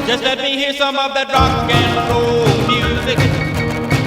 Just let me hear some of that rock and roll music.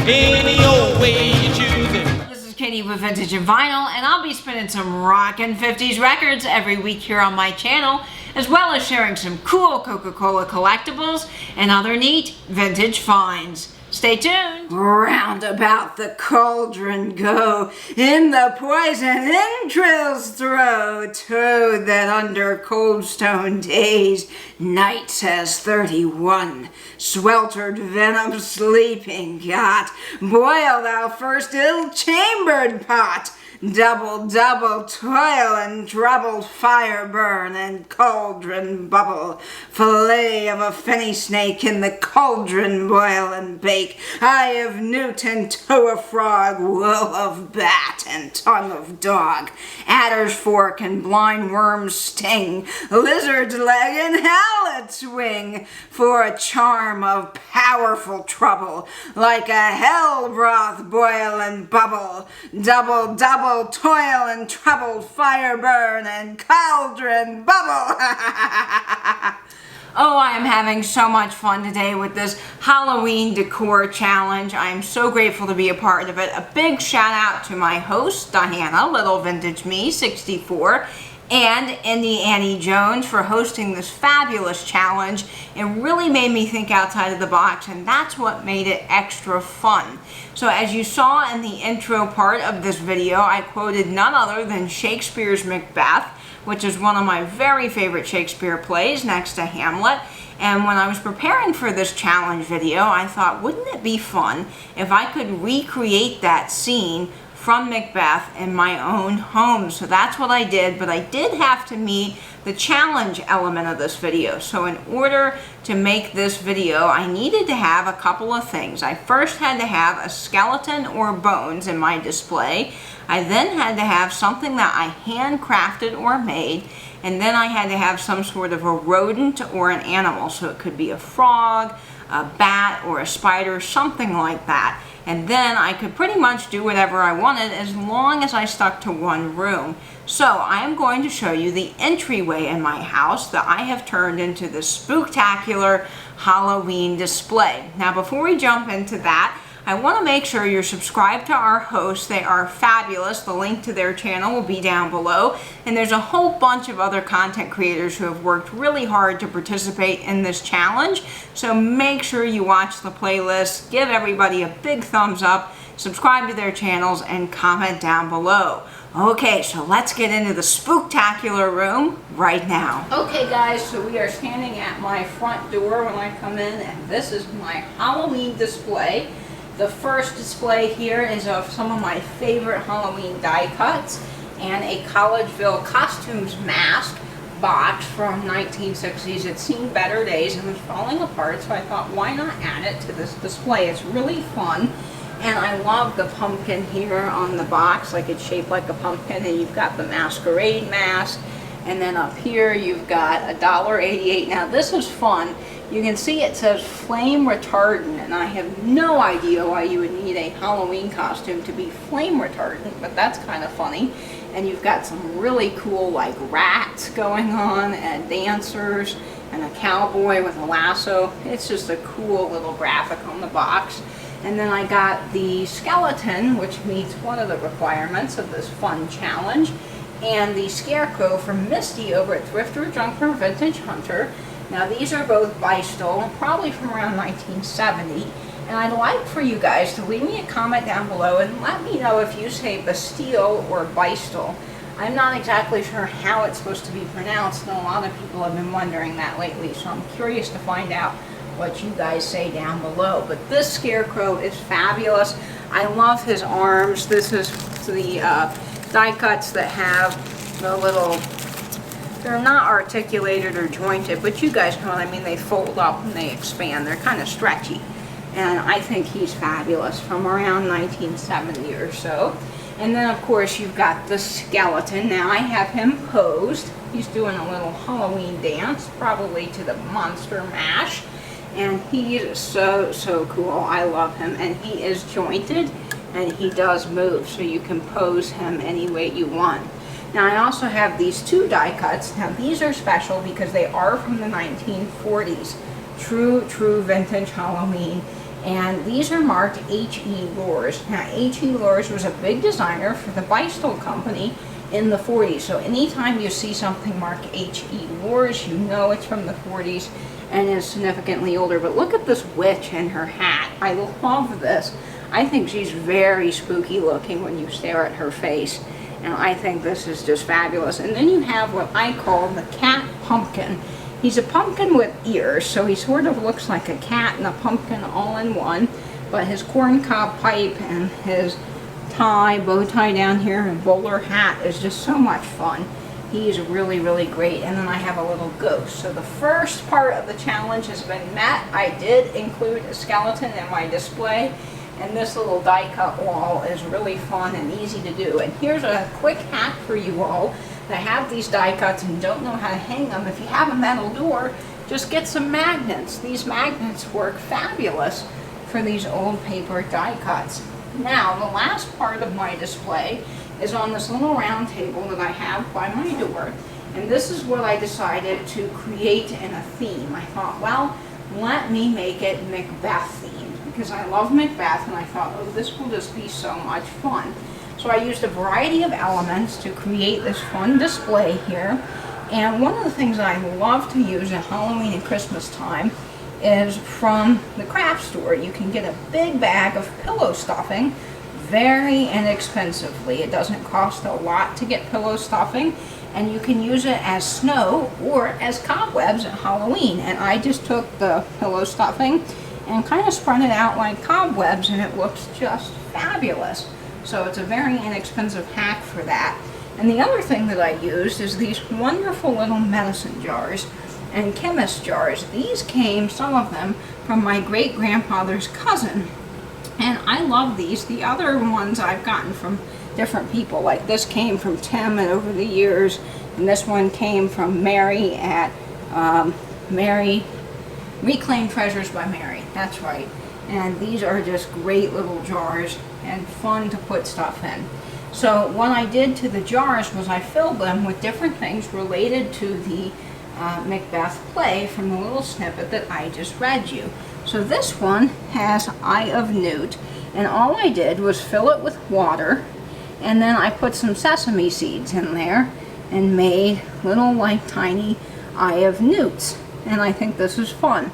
Any old way you choose it. This is Katie with Vintage and Vinyl, and I'll be spinning some rockin' 50s records every week here on my channel, as well as sharing some cool Coca-Cola collectibles and other neat vintage finds. Stay tuned. Round about the cauldron go, in the poison entrails throw, toad that under cold stone days, night says 31, sweltered venom sleeping got, boil thou first ill-chambered pot, double, double, toil and troubled, fire burn and cauldron bubble, fillet of a fenny snake in the cauldron boil and bake, eye of newt and toe of frog, wool of bat and tongue of dog, adder's fork and blind worm's sting, lizard's leg and hallet's wing, for a charm of powerful trouble, like a hell broth boil and bubble, double, double, toil and trouble, fire burn and cauldron bubble. Oh, I am having so much fun today with this Halloween decor challenge. I am so grateful to be a part of it. A big shout out to my host, Diana, Little Vintage Me 64, and Indy Annie Jones for hosting this fabulous challenge. It really made me think outside of the box, and that's what made it extra fun. So as you saw in the intro part of this video, I quoted none other than Shakespeare's Macbeth, which is one of my very favorite Shakespeare plays next to Hamlet. And when I was preparing for this challenge video, I thought, wouldn't it be fun if I could recreate that scene from Macbeth in my own home? So that's what I did, but I did have to meet the challenge element of this video. So in order to make this video, I needed to have a couple of things. I first had to have a skeleton or bones in my display. I then had to have something that I handcrafted or made, and then I had to have some sort of a rodent or an animal. So it could be a frog, a bat, or a spider, something like that. And then I could pretty much do whatever I wanted as long as I stuck to one room. So I am going to show you the entryway in my house that I have turned into the spooktacular Halloween display. Now before we jump into that, I want to make sure you're subscribed to our hosts. They are fabulous. The link to their channel will be down below. And there's a whole bunch of other content creators who have worked really hard to participate in this challenge. So make sure you watch the playlist, give everybody a big thumbs up, subscribe to their channels, and comment down below. Okay, so let's get into the spooktacular room right now. Okay guys, so we are standing at my front door when I come in, and this is my Halloween display. The first display here is of some of my favorite Halloween die cuts and a Collegeville costumes mask box from 1960s. It's seen better days and was falling apart, so I thought, why not add it to this display? It's really fun, and I love the pumpkin here on the box, like it's shaped like a pumpkin, and you've got the masquerade mask, and then up here you've got $1.88. Now this is fun. You can see it says flame retardant, and I have no idea why you would need a Halloween costume to be flame retardant, but that's kind of funny. And you've got some really cool like rats going on and dancers and a cowboy with a lasso. It's just a cool little graphic on the box. And then I got the skeleton, which meets one of the requirements of this fun challenge, and the scarecrow from Misty over at Thrifter, Junker, Vintage Hunter. Now these are both Bystol, probably from around 1970, and I'd like for you guys to leave me a comment down below and let me know if you say Bastille or Bystol. I'm not exactly sure how it's supposed to be pronounced, and a lot of people have been wondering that lately, so I'm curious to find out what you guys say down below. But this scarecrow is fabulous. I love his arms. This is the die cuts that have the little, they're not articulated or jointed, but you guys know what I mean. They fold up and they expand. They're kind of stretchy. And I think he's fabulous, from around 1970 or so. And then of course you've got the skeleton. Now I have him posed. He's doing a little Halloween dance, probably to the Monster Mash. And he is so cool. I love him. And he is jointed and he does move, so you can pose him any way you want. Now I also have these two die cuts. Now these are special because they are from the 1940s. True vintage Halloween. And these are marked H.E. Lors. Now, H.E. Lors was a big designer for the Bristol Company in the 40s. So anytime you see something marked H.E. Lors, you know it's from the 40s and is significantly older. But look at this witch and her hat. I love this. I think she's very spooky looking when you stare at her face. And I think this is just fabulous. And then you have what I call the cat pumpkin. He's a pumpkin with ears, so he sort of looks like a cat and a pumpkin all in one. But his corncob pipe and his bow tie down here, and bowler hat is just so much fun. He's really, really great. And then I have a little ghost. So the first part of the challenge has been met. I did include a skeleton in my display. And this little die cut wall is really fun and easy to do. And here's a quick hack for you all that have these die cuts and don't know how to hang them. If you have a metal door, just get some magnets. These magnets work fabulous for these old paper die cuts. Now, the last part of my display is on this little round table that I have by my door. And this is what I decided to create in a theme. I thought, well, let me make it Macbeth themed, because I love Macbeth, and I thought, oh, this will just be so much fun. So I used a variety of elements to create this fun display here. And one of the things I love to use at Halloween and Christmas time is from the craft store. You can get a big bag of pillow stuffing very inexpensively. It doesn't cost a lot to get pillow stuffing, and you can use it as snow or as cobwebs at Halloween. And I just took the pillow stuffing and kind of spread it out like cobwebs, and it looks just fabulous. So it's a very inexpensive hack for that. And the other thing that I used is these wonderful little medicine jars and chemist jars. These came, some of them, from my great-grandfather's cousin. And I love these. The other ones I've gotten from different people. Like this came from Tim and over the years. And this one came from Mary at Reclaimed Treasures by Mary. That's right. And these are just great little jars and fun to put stuff in. So what I did to the jars was I filled them with different things related to the Macbeth play from the little snippet that I just read you. So this one has Eye of Newt, and all I did was fill it with water, and then I put some sesame seeds in there and made little like tiny Eye of Newts. And I think this is fun.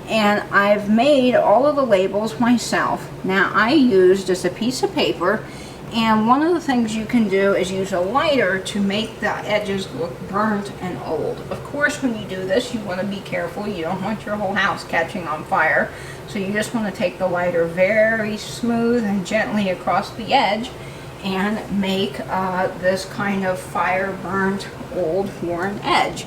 And I've made all of the labels myself. Now I use just a piece of paper, and one of the things you can do is use a lighter to make the edges look burnt and old. Of course, when you do this, you want to be careful. You don't want your whole house catching on fire. So you just want to take the lighter very smooth and gently across the edge and make this kind of fire burnt, old, worn edge.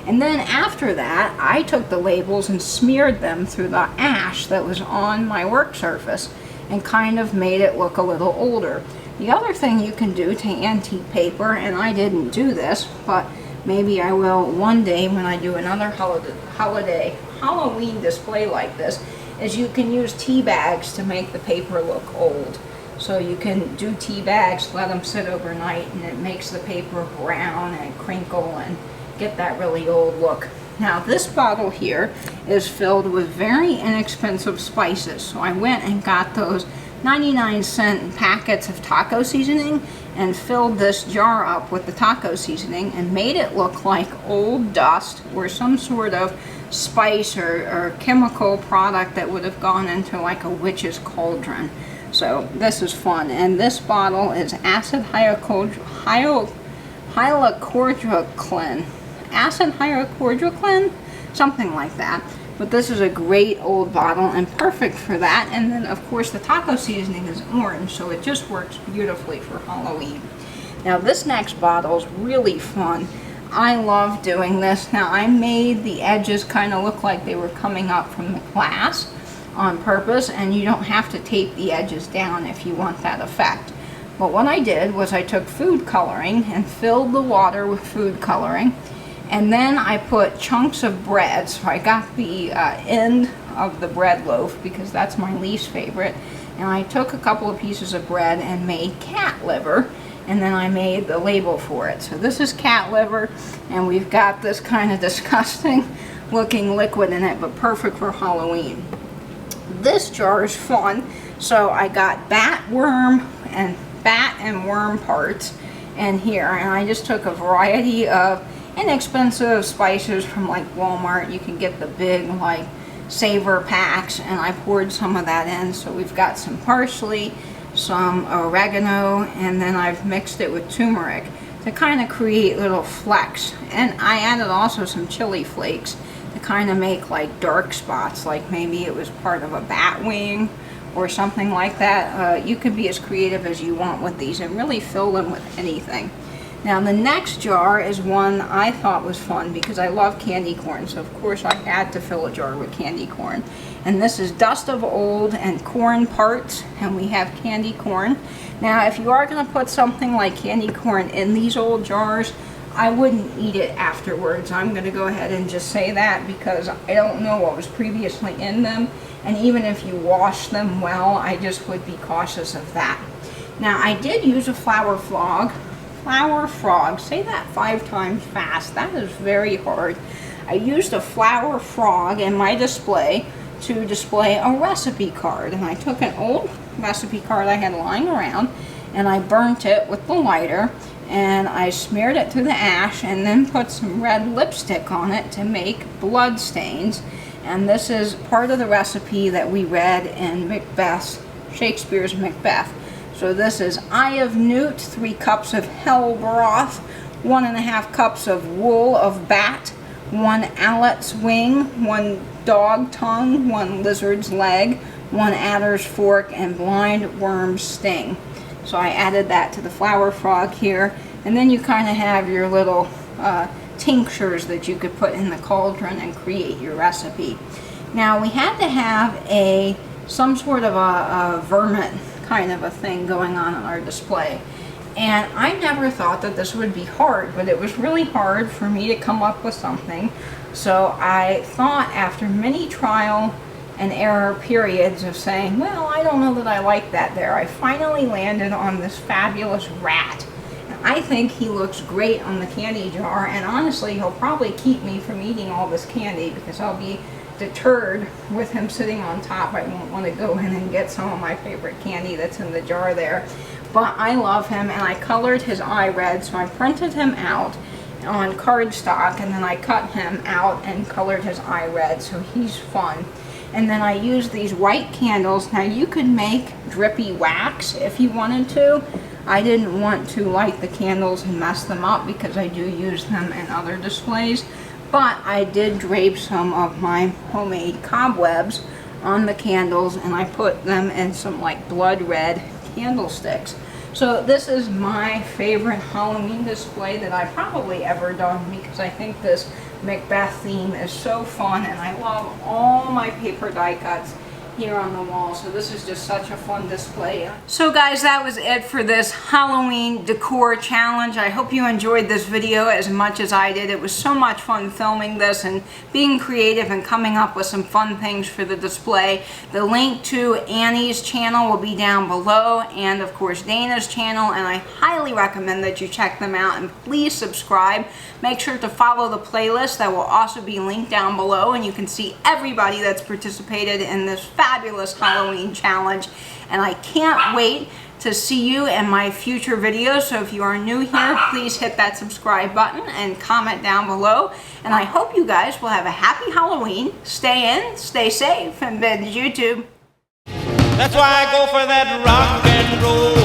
And then after that, I took the labels and smeared them through the ash that was on my work surface and kind of made it look a little older. The other thing you can do to antique paper, and I didn't do this, but maybe I will one day when I do another Halloween display like this, is you can use tea bags to make the paper look old. So you can do tea bags, let them sit overnight, and it makes the paper brown and crinkle and get that really old look. Now this bottle here is filled with very inexpensive spices. So I went and got those 99-cent packets of taco seasoning and filled this jar up with the taco seasoning and made it look like old dust or some sort of spice or chemical product that would have gone into like a witch's cauldron. So this is fun. And this bottle is acid hyalochloricin. Acid hyalochloricin, something like that. But this is a great old bottle and perfect for that. And then of course the taco seasoning is orange, so it just works beautifully for Halloween. Now this next bottle is really fun. I love doing this. Now I made the edges kind of look like they were coming up from the glass on purpose, and you don't have to tape the edges down if you want that effect. But what I did was I took food coloring and filled the water with food coloring. And then I put chunks of bread, so I got the end of the bread loaf because that's my least favorite. And I took a couple of pieces of bread and made cat liver, and then I made the label for it. So this is cat liver, and we've got this kind of disgusting looking liquid in it, but perfect for Halloween. This jar is fun. So I got bat and worm parts in here, and I just took a variety of inexpensive spices from like Walmart. You can get the big like savor packs, and I poured some of that in. So we've got some parsley, some oregano, and then I've mixed it with turmeric to kind of create little flecks. And I added also some chili flakes to kind of make like dark spots, like maybe it was part of a bat wing or something like that. You can be as creative as you want with these and really fill them with anything. Now the next jar is one I thought was fun because I love candy corn, so of course I had to fill a jar with candy corn. And this is dust of old and corn parts, and we have candy corn. Now if you are going to put something like candy corn in these old jars, I wouldn't eat it afterwards. I'm going to go ahead and just say that because I don't know what was previously in them, and even if you wash them well, I just would be cautious of that. Now I did use a flour frog, say that 5 times fast, that is very hard. I used a flour frog in my display to display a recipe card, and I took an old recipe card I had lying around and I burnt it with the lighter, and I smeared it through the ash and then put some red lipstick on it to make blood stains. And this is part of the recipe that we read in Shakespeare's Macbeth. So this is Eye of Newt, 3 cups of hell broth, 1½ cups of wool of bat, 1 owlet's wing, 1 dog tongue, 1 lizard's leg, 1 adder's fork, and blind worm's sting. So I added that to the flour frog here, and then you kind of have your little tinctures that you could put in the cauldron and create your recipe. Now we had to have some sort of a vermin kind of a thing going on in our display, and I never thought that this would be hard, but it was really hard for me to come up with something. So I thought, after many trial and error periods of saying, well, I don't know that I like that there, I finally landed on this fabulous rat. I think he looks great on the candy jar, and honestly he'll probably keep me from eating all this candy because I'll be deterred with him sitting on top. I won't want to go in and get some of my favorite candy that's in the jar there. But I love him, and I colored his eye red, so I printed him out on cardstock, and then I cut him out and colored his eye red, so he's fun. And then I used these white candles. Now you could make drippy wax if you wanted to. I didn't want to light the candles and mess them up because I do use them in other displays. But I did drape some of my homemade cobwebs on the candles, and I put them in some like blood red candlesticks. So this is my favorite Halloween display that I've probably ever done, because I think this Macbeth theme is so fun, and I love all my paper die cuts here on the wall. So this is just such a fun display. So guys, that was it for this Halloween decor challenge. I hope you enjoyed this video as much as I did. It was so much fun filming this and being creative and coming up with some fun things for the display. The link to Annie's channel will be down below, and of course Dana's channel, and I highly recommend that you check them out, and please subscribe. Make sure to follow the playlist that will also be linked down below, and you can see everybody that's participated in this fabulous Halloween challenge. And I can't wait to see you in my future videos. So if you are new here, please hit that subscribe button and comment down below. And I hope you guys will have a happy Halloween. Stay in, stay safe, and vintage YouTube. That's why I go for that rock and roll